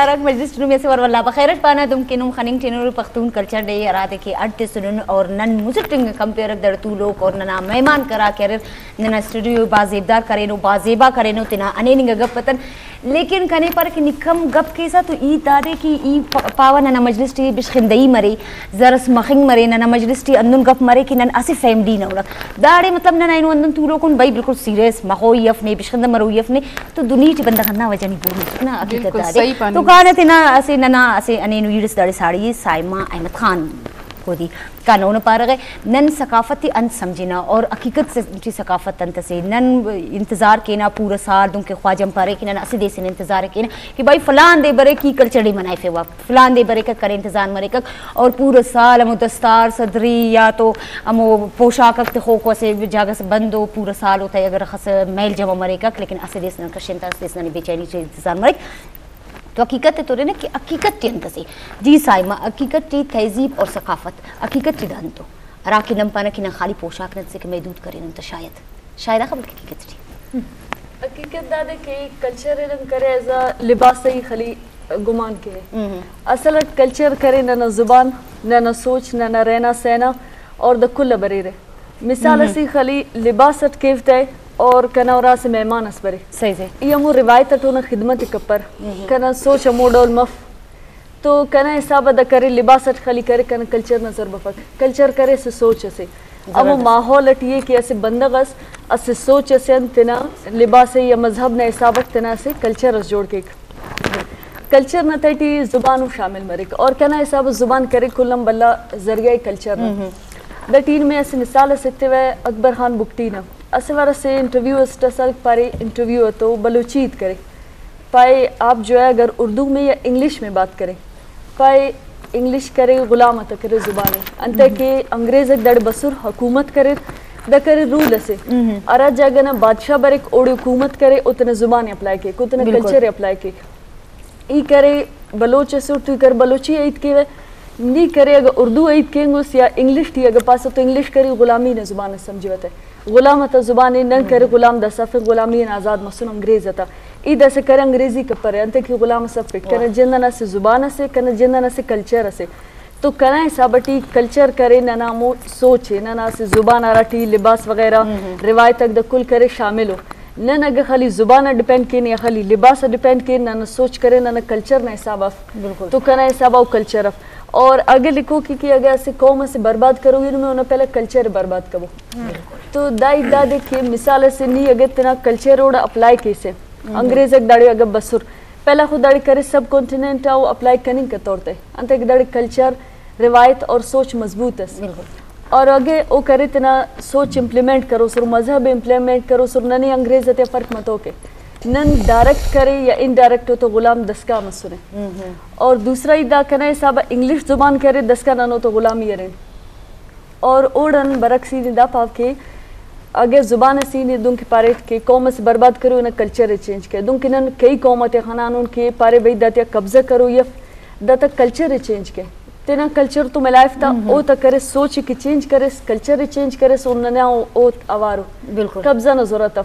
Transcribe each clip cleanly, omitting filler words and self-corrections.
मुबारक मजलिस में से वरवल्ला बखैरत पाना तुम किनुम खनिंग टिनुर पख्तून कल्चर डे रात के अड्डे सुनन और नन मुजिटिंग कंपेयर दर तू लोग और नना मेहमान करा कर नना स्टूडियो बाजेबदार करेनो बाजेबा करेनो तना अनेनिंग गप पतन लेकिन कने पर कि निकम गप के साथ तो ई दादे की ई पावा नना मजलिस टी बिशखिंदई मरे जरस मखिंग मरे नना मजलिस टी अंदुन गप मरे कि नन असी फैमिली नौला दाड़े मतलब नना इनो अंदुन तू लोग भाई बिल्कुल सीरियस महो यफने बिशखिंद मरो यफने तो दुनिया टी बंदा करना वजह नहीं बोली ना हकीकत दादे तो काने थे ना असे नना असे अनेनु यूरिस दाड़े साड़ी साइमा अहमद खान कोदी कानून पार गए नन सकाफती अंत समझना और हकीकत से उनकी सकाफत अंत से नन इंतजार के ना पूरा साल दुम के ख्वाजम पारे कि नन असी देश ने इंतजार के ना कि भाई फलान दे बरे की कल्चर डे मनाए फेवा फलान दे बरे का करे इंतजार मरे का और पूरा साल हम दस्तार सदरी या तो हम पोशाक तक खो से जगह से बंद हो पूरा साल होता है अगर खस मेल जमा मरे का लेकिन असी देश ने कशिंता देश ने बेचैनी से इंतजार मरे तो हकीकत है तो रे ना कि हकीकत टी अंत से जी साइमा हकीकत टी तहजीब और सकाफत हकीकत टी दान तो राखी नम पाना कि ना खाली पोशाक न से कि महदूद करें तो शायद खबर हकीकत टी हकीकत दादे के कल्चर रंग करे एजा लिबास ही खाली गुमान के असल कल्चर करे ना जुबान ना सोच ना रहना सहना और द कुल बरेरे मिसाल से खाली लिबास केवते और कना और से मेहमान असबरे सही से ये मो रिवायत टोना खिदमत कपर कना सोच मोडोल मफ तो कना हिसाब द करे लिबास खाली करे कना कल्चर नजर बफक कल्चर करे से सोच से अब वो माहौल अटिए कि ऐसे बंदगस असे सोच से तना लिबास या मजहब ने हिसाब तना से कल्चर अस जोड़ के कल्चर न तटी जुबान शामिल मरिक और कना हिसाब जुबान करे कुलम बल्ला जरिया कल्चर द टीन में ऐसे मिसाल सकते हुए अकबर खान बुकटी ना असवार से इंटरव्यू स्टसल पारे इंटरव्यू तो बलूचीत करे पाए आप जो है अगर उर्दू में या इंग्लिश में बात करें पाए इंग्लिश करे गुलाम अत करे जुबानी अंत के अंग्रेज दड़ बसुर हुकूमत करे द करे रूल से अरा जगह ना बादशाह बर एक ओडी हुकूमत करे उतने जुबान अप्लाई के उतने कल्चर अप्लाई के ई करे बलोच से तू कर बलोची ईद के नी करे अगर उर्दू ईद केंगुस या इंग्लिश थी अगर पास तो इंग्लिश करे गुलामी ने जुबान समझवत है गुलाम था जुबान न करे गुलाम दसफ गुलामी आज़ाद मसून अंग्रेज था ईद से करे अंग्रेजी कपर अंत की गुलाम सब पे कन जिंदना से जुबान से कन जिंदना से कल्चर से तो कना हिसाबटी कल्चर करे ना मो सोचे ना से जुबान आ रही लिबास वगैरह रिवायत तक द कुल करे शामिल हो न अगर खाली जुबान डिपेंड के या खाली लिबास डिपेंड के ना सोच करे ना कल्चर ना हिसाब बिल्कुल तो कना हिसाब कल्चर और आगे लिखो कि अगर ऐसे कौम से बर्बाद करोगे तो उन्हें पहले कल्चर बर्बाद करो तो दाई दा देखिए मिसाल से नहीं अगर तना कल्चर रोड अप्लाई कैसे अंग्रेज एक दाड़ी अगर बसुर पहला खुद दाड़ी करे सब कॉन्टिनेंट आओ अप्लाई करने के तौर पे अंत एक दाड़ी कल्चर रिवायत और सोच मजबूत है और आगे वो करे तना सोच इम्प्लीमेंट करो सुर मजहब इम्प्लीमेंट करो सुर ननी अंग्रेज ते फर्क मत हो के नन डायरेक्ट करे या इनडायरेक्ट हो तो गुलाम दस्का मत सुने और दूसरा इदा कना हिसाब इंग्लिश जुबान करे दस्का ननो तो गुलामी यरें और ओडन बरक्सी निदा पाव के आगे जुबान सीने दुम के पारे के कौम से बर्बाद करो ना कल्चर चेंज के दुम के नन कई कौमत खानान के पारे भाई दातिया कब्जा करो या दाता कल्चर चेंज के तेना कल्चर तो मिलाइफ था ओ तक करे सोच की चेंज करे कल्चर चेंज करे सो नया ओ अवारो बिल्कुल कब्जा न जरूरत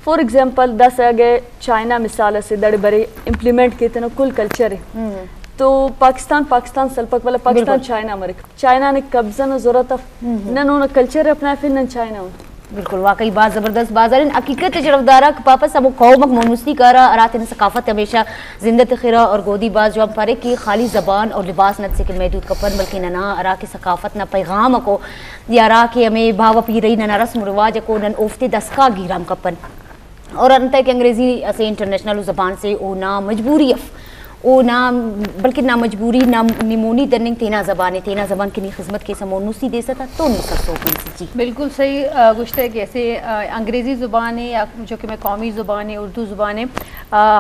फॉर एग्जांपल 10 आगे चाइना मिसाल से दड़े बड़े इम्प्लीमेंट किए थे ना कुल कल्चर है तो पाकिस्तान सल्पक वाला पाकिस्तान चाइना मरे चाइना ने कब्जा न जरूरत न कल्चर अपना फिर न चाइना बिल्कुल वाकई बात ज़बरदस्त बाजार हकीकत जरफदारा पापा सब कौमक मोनूसी करा रात सकाफत हमेशा जिंदत खिरा और गोदी बाज जवाब पारे कि खाली ज़बान और लिबास नत से महदूद कपन बल्कि ना अरा की सकाफत ना पैगाम को या रा के हमें भाव पी रही ना रस्म रिवाज को नन उफ्ते दस्का गिराम कपन और अंत के अंग्रेजी ऐसे इंटरनेशनल ज़बान से ओ ना मजबूरी ओ ना बल्कि ना मजबूरी ना निमोनी दनिंग तेना ज़बान की खिदमत के समोनूसी दे सकता तो नहीं सकते जी बिल्कुल सही गुश्त है कि ऐसे अंग्रेज़ी ज़ुबान है या जो कि मैं कौमी ज़ुबान है उर्दू ज़ुबान है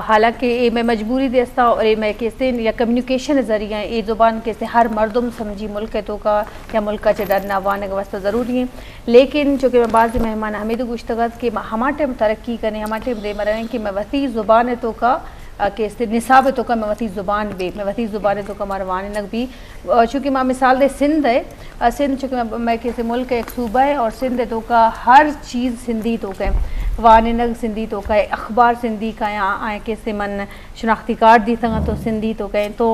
हालांकि ये मैं मजबूरी देता और ये मैं कैसे या कम्युनिकेशन ज़रिए ये ज़ुबान कैसे हर मर्दम समझी मुल्क तो का या मुल्क का डरना वाने का वास्ता ज़रूरी है लेकिन जो कि मैं बाज़ मेहमान हमें तो गुश्तगत कि हमारे टाइम तरक्की करें हमारे टाइम दे मरें कि मैं वसी ज़ुबान है तो का के निसाब तो का मवती ज़ुबान भी मवती ज़ुबान तो का मरवान नक भी चूँकि माँ मिसाल दे सिंध है सिंध चूँकि मैं किसी मुल्क एक सूबा है और सिंध तो का हर चीज़ सिंधी तो का वाने नग सिंधी तो कहे अखबार सिंधी का आए कैसे मन शनाख्ती कार्ड दी संग तो सिंधी तो कहें तो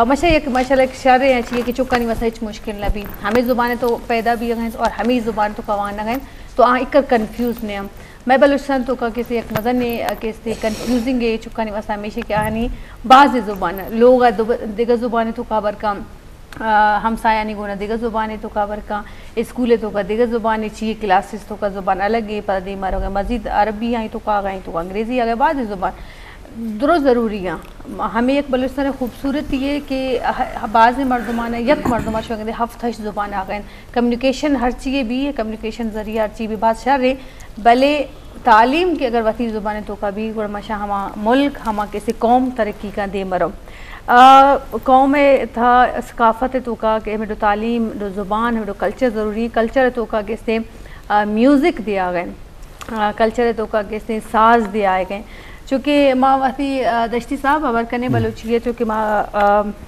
मशा एक शर अच्छी है कि चुका नहीं वसा मुश्किल न भी हमें ज़ुबानें तो पैदा भी गए और हमें ज़ुबान तो कवान न गए तो एक कन्फ्यूज़ ने हम मैं बलूचिस्तान तो का किसी एक मज़ा ने किसी कन्फ्यूजिंग है चुका नहीं वसा हमेशा क्या है बाज़ ज़ुबान लोग दिगर ज़ुबानें तो काबर का हमसाया नहीं गोना दिगर ज़ुबानें तो काबर का स्कूलें तो का दिगर ज़ुबानें चाहिए क्लासेस तो का ज़ुबान अलग है पर दी मारो मज़ीद अरबी आई तो का गई तो अंग्रेज़ी आ गए बाज़ ज़ुबान दुरुस्त ज़रूरी है हमें एक बलूचिस्तान खूबसूरत ये कि बाज़ मरदमान यक मरदमा शोक हफ्तश ज़ुबान आ गए कम्युनिकेशन हर चीज़ भी है कम्युनिकेशन ज़रिए हर चीज़ भी बात शर है भले तालीम की अगर वती ज़ुबान तो का भी मशा हमा मुल्क हमा किसी कौम तरक्की का दे मरो कौम में था सकाफत तो का कि मेरे तालीम दो ज़ुबान मेरे कल्चर ज़रूरी कल्चर तो का किससे म्यूज़िक दिया गए कल्चर तो का किससे साज दिया गए चूँकि माँ वती दश्ती साहब अवर कने बलूची है चूँकि माँ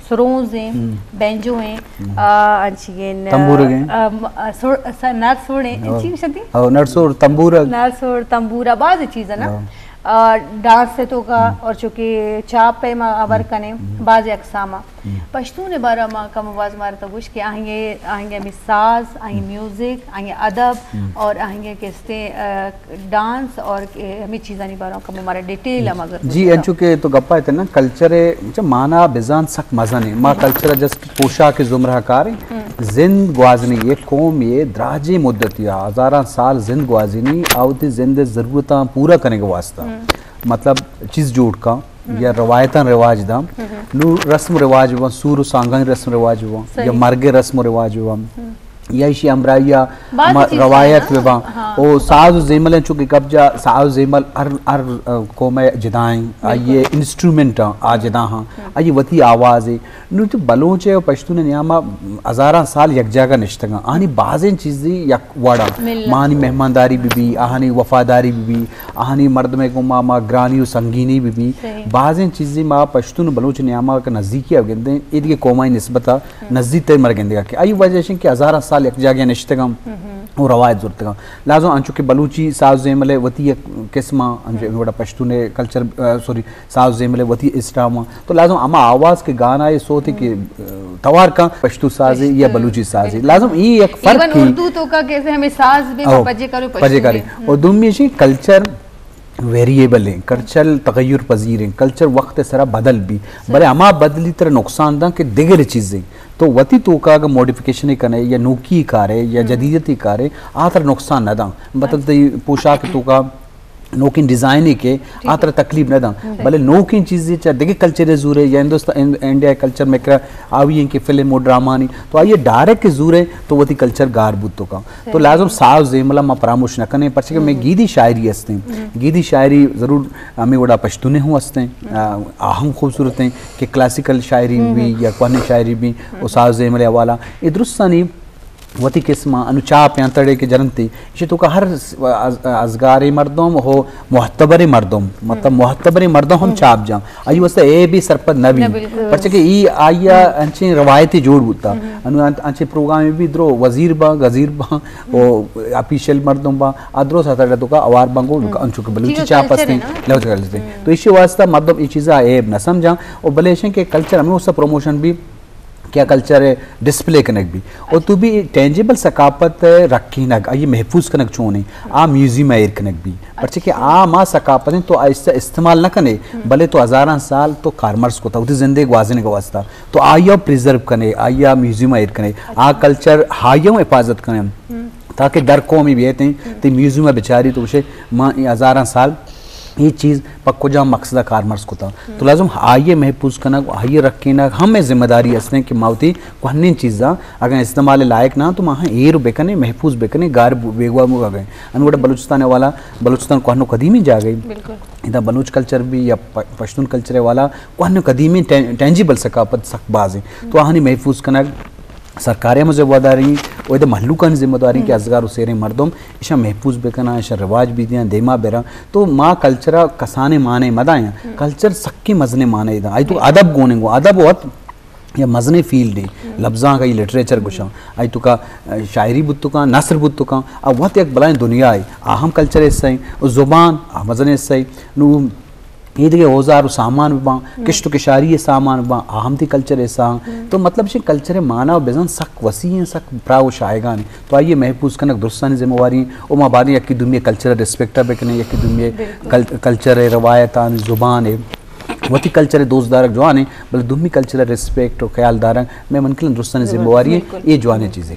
सरोज हैं बैंजो हैं नरसोड़ हैं नरसोड़ तंबूरा बाज़ चीज़ है ना डांस से तो का और चूँकि चाप पे माँ अवर कने बाज़ अकसामा पश्तून ने बारा माँ कम आवाज़ मारे तो कुछ कि आएंगे मिसाज आएंगे म्यूज़िक आएंगे अदब और आएंगे किसते डांस और हमें चीज़ा नहीं बारा कम हमारे डिटेल हम अगर जी चूँकि तो गप्पा है ना कल्चर जब माना बेजान सख्त मज़ा नहीं माँ कल्चर जस्ट पोशाक जुमरा कार जिंद गुआजनी ये कौम ये दराजे मुद्दत या हज़ारा साल जिंद गुआजनी आवती जिंद ज़रूरत पूरा करने के वास्ता मतलब चीज़ जोड़ का या रवायत रिवाज दाम नू रस्म रिवाज हुआ सूर सांगन रस्म रिवाज हुआ या मरगे रस्म रिवाज हुआ या इशी अमराइया रवायत विवा ओ साज ज़ेमल चूँकि कब्जा साज ज़ेमल हर कौम जिदाएं आइए इंस्ट्रूमेंट आ जिदा हाँ आइए वती आवाज़ है नू तो बलोच और पश्तून नियामा हज़ारा साल यकजा का निश्तगा आनी बाज़ें चीज़ें यक वाड़ा मानी मेहमानदारी भी आहानी वफादारी भी आहानी मर्द में को माँ ग्रानी संगीनी भी बाज़ें चीज़ें माँ पश्तून बलोच नियामा का नज़दीकी अगेंदे इधर कौमाई निस्बता नज़दीक तय मर गेंदे के आई वजह से कि हज़ारा साल एक जगह निश्तगम और रवायत जुर्तगम लाजो अंचु के बलूची साज ज़ेमले वती किस्मा अंचु बड़ा पश्तूने कल्चर सॉरी साज ज़ेमले वती इस्लाम तो लाजो अमा आवाज़ के गाना ये सोते कि तवार का पश्तू साज़ी या बलूची साज़ी लाजम ये एक फर्क की उर्दू तो का कैसे हमें साज भी पजे करो और दुनिया से कल्चर वेरिएबल हैं कल्चर तगय्युर पजीर हैं कल्चर वक्त सरा बदल भी बड़े अमा बदली तरह नुकसान दा कि दिगर चीज़ें तो वती तो का मॉडिफिकेशन करें या नोकी कारे या जदीदती कारे आतर नुकसान न दा मतलब पोशाक तो का नोकिन डिज़ाइन के आतर तकलीफ न दा भले नोकिन चीज़ें चाहे देखिए कल्चर जूरे या हिंदुस्तान इंडिया कल्चर में कर आवी हैं कि फिल्म और ड्रामा नहीं तो आइए डायरेक्ट के जूरे तो वती कल्चर गारबूत तो का तो लाजम साव ज़ेमला माँ परामर्श न करने पर कि मैं गीदी शायरी हंसते हैं गीदी शायरी ज़रूर हमें वड़ा पश्तूने हूँ हंसते हैं अहम खूबसूरत हैं कि क्लासिकल शायरी भी या कहानी शायरी भी और साव ज़ेमले वाला ये दुरुस्ता नहीं वती किस्मा अनुचाप या तड़े के जनती इसे तो का हर अजगारी मर्दों हो मुहत्तबरी मर्दों मतलब मुहत्तबरी मर्दों हम चाप जाम आई वस्ता ए भी सरपद न भी पर कि ई आया अंचे रवायती जोड़ बुता अनु अंचे प्रोग्राम में भी द्रो वजीर बा गजीर बा ओ ऑफिशियल मर्दों बा अद्रो सातड़े तो का अवार बंगो अंचु के बलूची चाप असते लव चलते तो इसी वास्ता मतलब ये चीज़ ऐब न समझा और बलेशन के कल्चर हमें उसका प्रमोशन भी क्या कल्चर है डिस्प्ले कनक भी और तू भी टेंजिबल सकाफत रखी नक ये महफूज कनक चोने आ म्यूजियम एर कनक भी पर कि आ माँ सकाफतें तो ऐसा इस्तेमाल न कने भले तो हज़ारा साल तो कार्मर्स को था उस जिंदगी वाजने का वास्ता तो आया प्रिजर्व कने आया म्यूजियम एर कने आ कल्चर हायों हिफाजत कने ताकि दर कौमी भी है तो म्यूजियम बेचारी तो उसे माँ हज़ारा साल ये चीज़ पक्को जहाँ मकसद कारमर्स को था तो लाजम आइए महफूज करना आइए रखे ना हमें जिम्मेदारी असने कि मावती कहनी चीज़ा अगर इस्तेमाल लायक ना तो वहाँ एर बेकने महफूज बेकने गार बेगवा मुगा गए अनगोड़ा बलूचिस्तान वाला बलूचिस्तान कहनो कदीमी जा गई इधर बलूच कल्चर भी या पश्तून कल्चर वाला कहनो कदीमी टेंजिबल सकाफत सकबाज है तो वहाँ महफूज करना सरकारें में जिम्मेदारी और महलू का जिम्मेदारी कि अजगार उसेरे मर्दों इशा महफूज बेकना इशा रिवाज भी दिया देमा बेरा तो माँ कल्चरा कसाने माने मदाया कल्चर सक्के मजने माने इधर आई तो अदब गोने गो अदब बहुत या मजने फील्ड है लफ्जा का ये लिटरेचर गुशा आई तो का शायरी बुत का नसर बुत का अब वत एक बलाएं दुनिया है अहम कल्चर हिस्सा है जुबान मजने हिस्सा है नु ईद के औजार सामान बा किश्त किशारी सामान बा अहम थी कल्चर ऐसा तो मतलब से कल्चर माना बेजन सक वसी है सक प्राव शायगान तो आइए महफूज कनक दुरुस्तानी जिम्मेवारी ओ माबानी यकी दुनिया कल्चर रिस्पेक्ट है बेकने यकी दुनिया कल्चर है रवायतान जुबान है वती कल्चर दोस्तदारक जो आने बल दुमी कल्चर रिस्पेक्ट और ख्यालदारक मैं मनकलन दुरुस्तानी जिम्मेवारी ये जवाने चीजें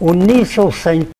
1937